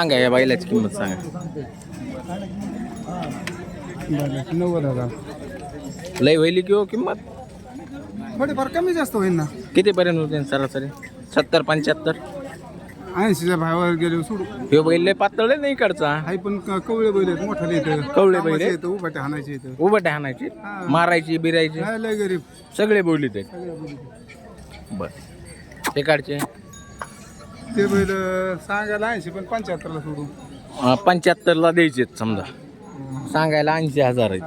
सांगा या बैलाची किंमत सांगा. 90,000. लय होईल किंवा किंमत थोडीफार कमी जास्त होईल ना. कितीपर्यंत होते सरासरी? 70-75. 80च्या भावावर गेले सोडू. हे बैल लय पातळ आहे नाही इकडचा. हाय पण कवळे बैल आहेत, मोठाले येतं. कवळे बैल आहेत. येतं, उभाटे हाणायचे येतं. उभं हाणायची मारायची बिरायची काय लय गरीब. सगळे बोलीत आहेत. बर ते काढचे ते बैल सांगायला 80 पण 75ला सोडू. 75ला द्यायचे समजा. सांगायला 80,000 आहेत.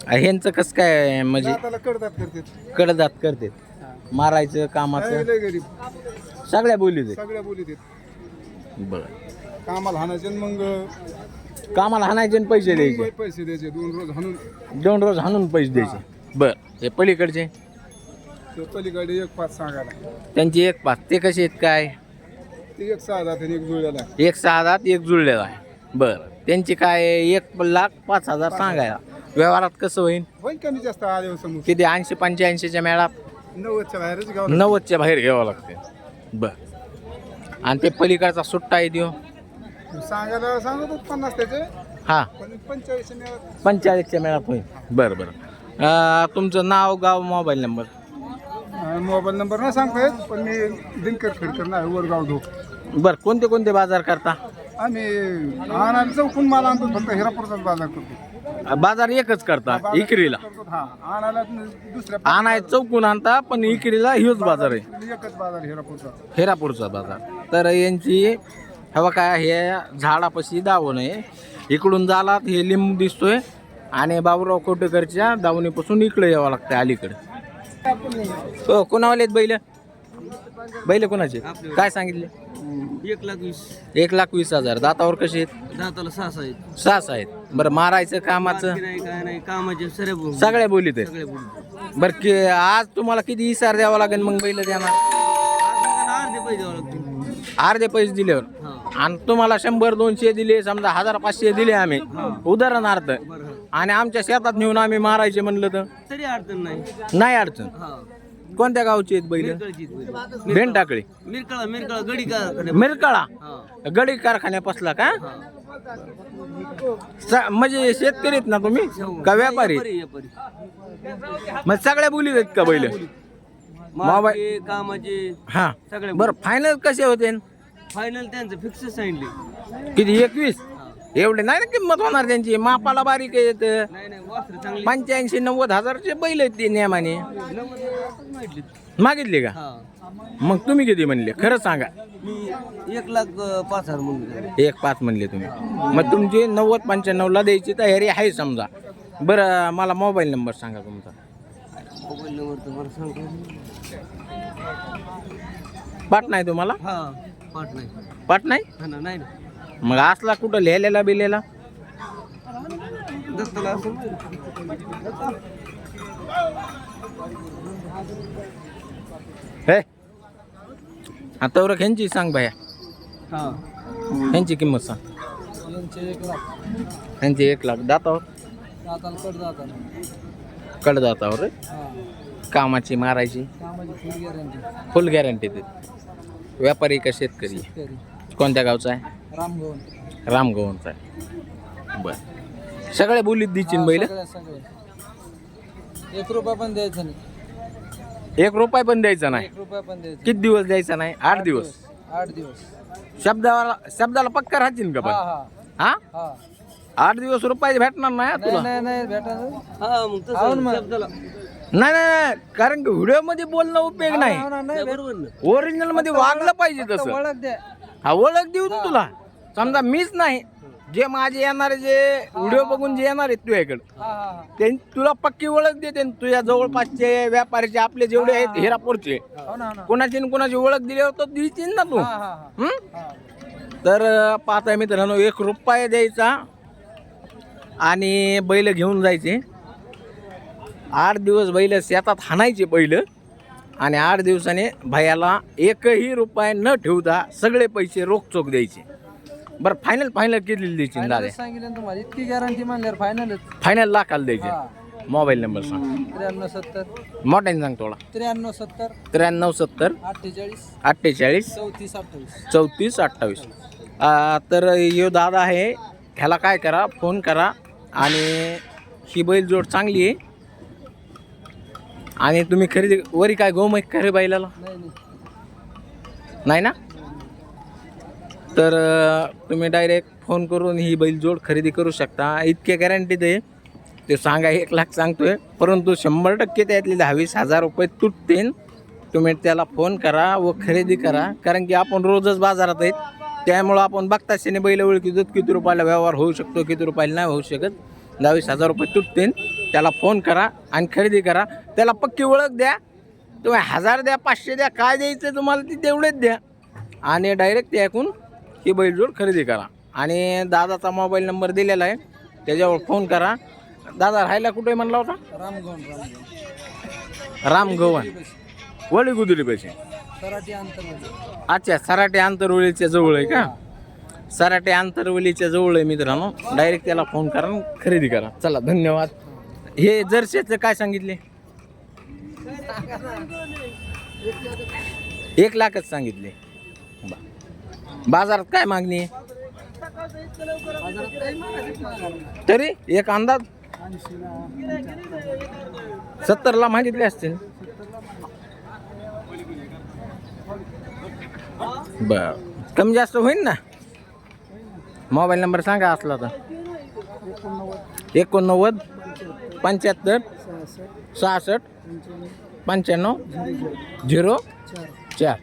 ह्यांचं कसं काय म्हणजे दाताला कडदात करतात. कडदात करते मारायचं कामाचं काय लय गरीब. सगळ्या बोलीत आहेत. सगळ्या बोलीत आहेत. बरं कामाला हाणायचे आणि मग कामाला हाणायचे आणि पैसे द्यायचे. पैसे द्यायचे 2 रोज हाणून. 2 रोज हाणून पैसे द्यायचे. बर हे पलीकडचे ते पलीकडे 1.5 सांगायला. त्यांची 1.5 ते कसे आहेत काय? ते 1.6 आणि 1 जुळलेला. 1.6 एक जुळलेला आहे. बरं त्यांची काय 1,05,000 सांगायला. व्यवहारात कसं होईल? होईल कमी जास्त आले समोर. किती 80-85च्या मेळात 90च्या बाहेरच गाव. 90च्या बाहेर घ्यावं लागते. बर आणि ते पलीकडचा सुट्टा आहे देऊ सांगायला सांगत होत 50 त्याचे. हा 45 मिळत. 45च्या मेळात होईल. बरं बरं तुमचं नाव गाव मोबाईल नंबर. मोबाईल नंबर नाही सांगता येत पण मी दिनकर खेडकर नाही वरगाव धो. बरं कोणते कोणते बाजार करता? आम्ही आणायला चौकून माल आणतो, फक्त हिरापूरचाच बाजार करतो. बाजार एकच करता इकरीला? हा आणायला दुसऱ्या आणाय चौकून आणता पण इकरीला ह्योच बाजार आहे. एकच बाजार हिरापूरचा. हेरापूरचा बाजार. तर यांची हवा काय हे झाडापाशी दावू नये. इकडून जालात हे लिंब दिसतोय आणि बाबूराव कोटेकरच्या दावणीपासून इकडे यावं लागतं अलीकडे. हो कोणावाले बैल? बैल कोणाचे काय सांगितले? 1,20,000. 1,20,000. दातावर कसे आहेत? दाताला 6 आहेत. 6 आहेत. बरं मारायचं कामाचं नाही काय नाही कामाचे सगळ्या बोलीत आहे. सगळे बोलू. बरं की आज तुम्हाला किती इसार द्यावा लागेल मग बैल देणार? अर्धे पैसे द्यावं लागतील. अर्धे पैसे दिल्यावर आणि तुम्हाला 100-200 दिले समजा 1,000-500 दिले आम्ही उदाहरणार्थ आणि आमच्या शेतात नेऊन आम्ही मारायचे म्हणलं तर तरी अडचण नाही. नाही अडचण. हा कोणत्या गावचे आहेत बैल? भेंड टाकळी मिरकळा गडी का मिरकळा हा गडी कारखान्यापासला का? म्हणजे शेतकरी आहेत ना तुम्ही का व्यापारी? व्यापारी. मग सगळ्या बोलीत आहेत का बैल? मागे कामाचे हा सगळे बरं फायनल कसे होते? फायनल त्यांचं फिक्स सांगितले. किती 21? एवढे नाही ना किंमत होणार त्यांची. मापाला बारीक येत. नाही नाही वासर चांगले 85-90,000चे बैल आहेत ते नियमाने. 90,000 मागितले का? हा मग तुम्ही किती म्हणले खरं सांगा? मी 1,05,000 म्हणून 1.5 म्हणले तुम्ही. मग तुमची 90-95ला द्यायची तयारी आहे समजा. बरं मला मोबाईल नंबर सांगा तुमचा. मोबाईल नंबर तुम्हाला सांगतो. पाठ नाही तुम्हाला? हा पाठ नाही. पाठ नाही? हा ना नाही ना मग असला कुठं लिहिलेला बिलेला? दत्तला असं हे आता बरं ह्यांची सांग बाया. हा ह्यांची किंमत सांग. यांचे 1,00,000. ह्यांची 1,00,000. दातावर दाताला कड दाताला. कडदातावर रे. हा कामाची मारायची कामाची फुल गॅरंटी. फुल गॅरंटी देते. व्यापारी का शेतकरी? कोणत्या गावचा आहे? रामगवन. रामगवनचा आहे. बर सगळ्या बोलीत द्यायची बैल? सगळे 1 रुपया पण द्यायचा नाही. 1 रुपया पण द्यायचा नाही? 1 रुपया पण द्यायचा. किती दिवस द्यायचा नाही? 8 दिवस. 8 दिवस. शब्दाला पक्का राहतील का हा पण? हा हा हा 8 दिवस रुपये भेटणार नाही हा तुला? नाही नाही भेटायचं. हा मग तसं शब्दाला नाही नाही कारण की व्हिडिओ मध्ये बोलणं उपयोग नाही. ओरिजिनल मध्ये वागलं पाहिजे तसं. ओळख द्या. हा ओळख देऊ ना तुला. समजा मीच नाही जे माझे येणारे जे व्हिडिओ बघून जे येणार आहेत तुझ्याकडे हा हा ते तुला पक्की ओळख देते. तुझ्या जवळपासचे व्यापारीचे आपले जेवढे आहेत हिरापूरचे हो ना कोणाची न कोणाची ओळख दिल्यावर तर द्यायची ना तू. हा हा हं? हा तर पाहताय मित्रांनो 1 रुपया द्यायचा आणि बैल घेऊन जायचे. 8 दिवस बैल शेतात हाणायचे बैल आणि 8 दिवसाने भैयाला 1ही रुपया न ठेवता सगळे पैसे रोखचोक द्यायचे. बरं फायनल किती द्यायची दादा? सांगितलं तुम्हाला इतकी गॅरंटी म्हणल्यावर फायनलच. फायनल लाखाला द्यायचे. मोबाईल नंबर सांग. 9370 मोठ्याने सांग थोडा. 9370 9370 48 48 34 28. 34 28. तर यो दादा आहे, ह्याला काय करा, फोन करा. आणि ही बैलजोड चांगली आहे. आणि तुम्ही खरेदी वरी काय गोमैक खरे बैलाला नाही ना, तर तुम्ही डायरेक्ट फोन करून ही बैलजोड खरेदी करू शकता. इतके गॅरंटी दे ते सांगा 1 लाख सांगतोय, परंतु 100% त्यातले 10,000-20,000 रुपये तुटतील. तुम्ही त्याला फोन करा व खरेदी करा, कारण की आपण रोजच बाजारात आहेत, त्यामुळं आपण बघताच बैल ओळखीत किती रुपयाला व्यवहार होऊ शकतो, किती रुपयाला नाही होऊ शकत. 10,000-20,000 रुपये तुटतील. त्याला फोन करा आणि खरेदी करा. त्याला पक्की ओळख द्या. तुम्ही 1000 द्या, 500 द्या, काय द्यायचं तुम्हाला ते तेवढेच द्या आणि डायरेक्ट ते ऐकून ही बैलजोड खरेदी करा. आणि दादाचा मोबाईल नंबर दिलेला आहे, त्याच्यावर फोन करा. दादा राहायला कुठे म्हणला होता? रामगव्हाण वडी गुदुली पैसे. अच्छा, सराटे आंतरवलीच्या जवळ आहे का? सराटे आंतरवलीच्या जवळ आहे मित्रांनो. डायरेक्ट त्याला फोन करा आणि खरेदी करा. चला, धन्यवाद. हे जर्सीचं काय सांगितले? 1 लाखच सांगितले. बाजारात काय मागणी आहे तरी? एक अंदाज 70ला मागितले असतील. बर, कमी जास्त होईल ना? मोबाईल नंबर सांगा असला तर. 89 75 66 95 04.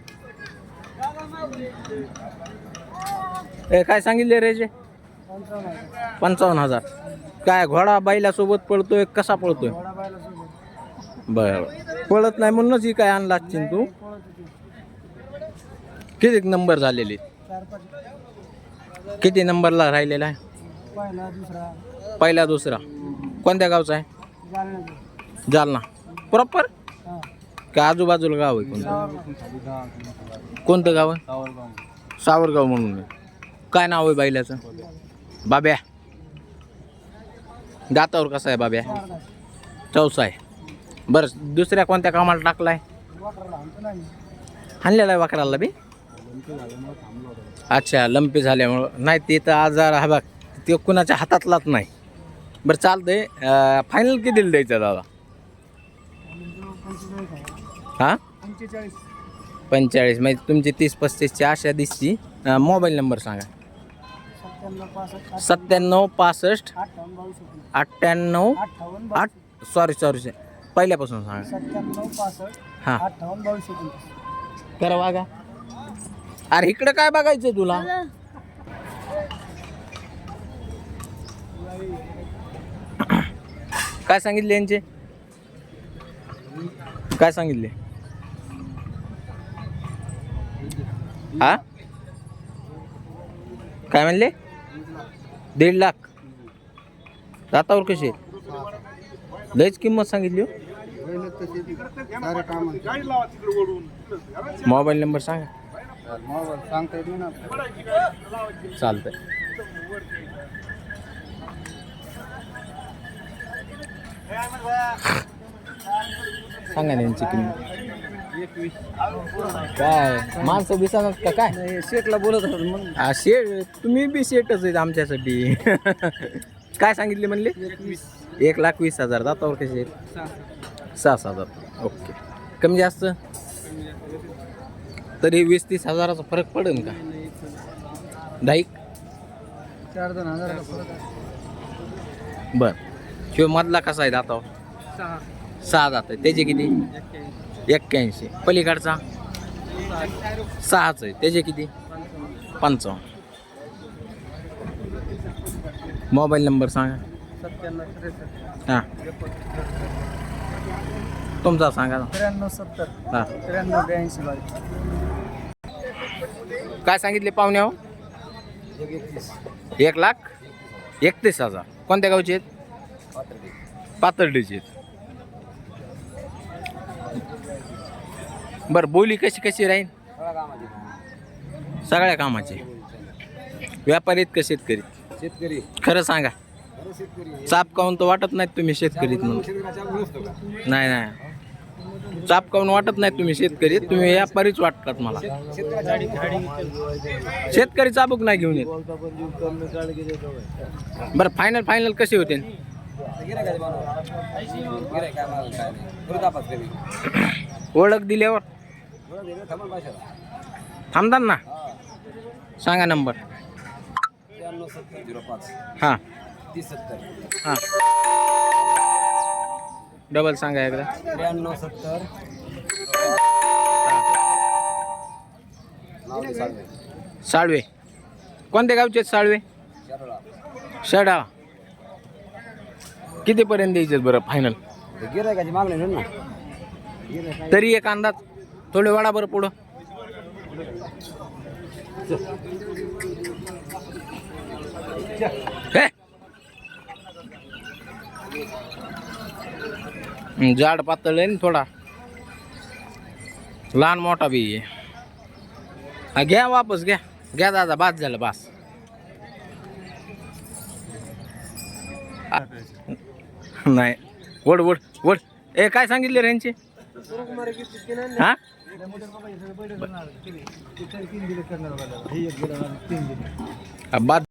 काय सांगितले रेजे? 55,000. काय घोडा बैलासोबत पळतोय, कसा पळतोय? बर, पळत नाही म्हणूनच ही काय आणला तू? किती नंबर झालेले? किती नंबरला राहिलेला आहे? पहिला दुसरा. कोणत्या गावचा आहे? जालना प्रॉपर का आजूबाजूला गाव आहे कोणतं? कोणतं गाव आहे? सावरगाव म्हणून आहे. काय नाव आहे बैलाचं? बाब्या. दातावर कसा आहे बाब्या? चौसा आहे. बरं, दुसऱ्या कोणत्या कामाला टाकलाय? हाणलेला आहे वाकराला बी. अच्छा, लंपी झाल्यामुळं. नाही ते तर आजार हा बघ, ते कुणाच्या हातातलाच नाही. बरं, चालतंय. फायनल कितीला द्यायचं दादा? हां, 45. म्हणजे तुमची 30-35ची आशा दिसती. मोबाईल नंबर सांगा. 97 65 98 8. सॉरी पहिल्यापासून सांगा. हां, करा वागा. अरे इकडं काय बघायचं तुला? काय सांगितले यांचे? काय सांगितले? हा, काय म्हणले? 1.5 लाख. दातावर कसे? लयच किंमत सांगितली. मोबाईल नंबर सांगा. चालतंय. सांगा ना यांची किंमत. काय माणसं दिसणार का काय? शेटला बोलत होत म्हणून. शेट, तुम्ही बी शेटच आहेत आमच्यासाठी. काय सांगितले म्हणले? 1,20,000. दातावर कसे आहेत? 6,000. ओके. कमी जास्त तरी 20-30 हजाराचा फरक पडेल का? 4,000 बर. शिव मधला कसा आहे दातावर? 6 दात आहे. त्याचे किती? 81. पलीकडचा 6च आहे. त्याचे किती? 55. मोबाईल नंबर सांगा. 97 हां, तुमचा सांगा. 93 हां, 83 काय सांगितले पाहुण्या? 1,31,000. कोणत्या गावचे आहेत? पातर्डीचे आहेत. बरं, बोली कशी राहील? सगळ्या कामाचे. व्यापारीत का शेतकरी? शेतकरी. खरं सांगा. चाप काहून तर वाटत नाहीत तुम्ही शेतकरीत म्हणून. नाही. चापकावून वाटत नाही तुम्ही शेतकरी, तुम्ही व्यापारीच वाटतात मला. शेतकरी चाबूक नाही घेऊन येत. बरं फायनल कसे होते? ओळख दिल्यावर थांबतात ना. सांगा नंबर. हां हां डबल सांगा एकदा. 9370 साळवे. कोणत्या गावचे आहेत साळवे? शडाळा. कितीपर्यंत द्यायचे बरं फायनल? गिरायकाची मागणी नाही ना. तरी एक अंदाज थोडे वाढा बरं पुढं. हे? जाड पातळ आहे ना थोडा, लहान मोठा बी आहे. हा घ्या वापस घ्या. घ्या दादा, बास झालं बास. नाही वड वड वड. ए काय सांगितले रे यांचे? हा बाद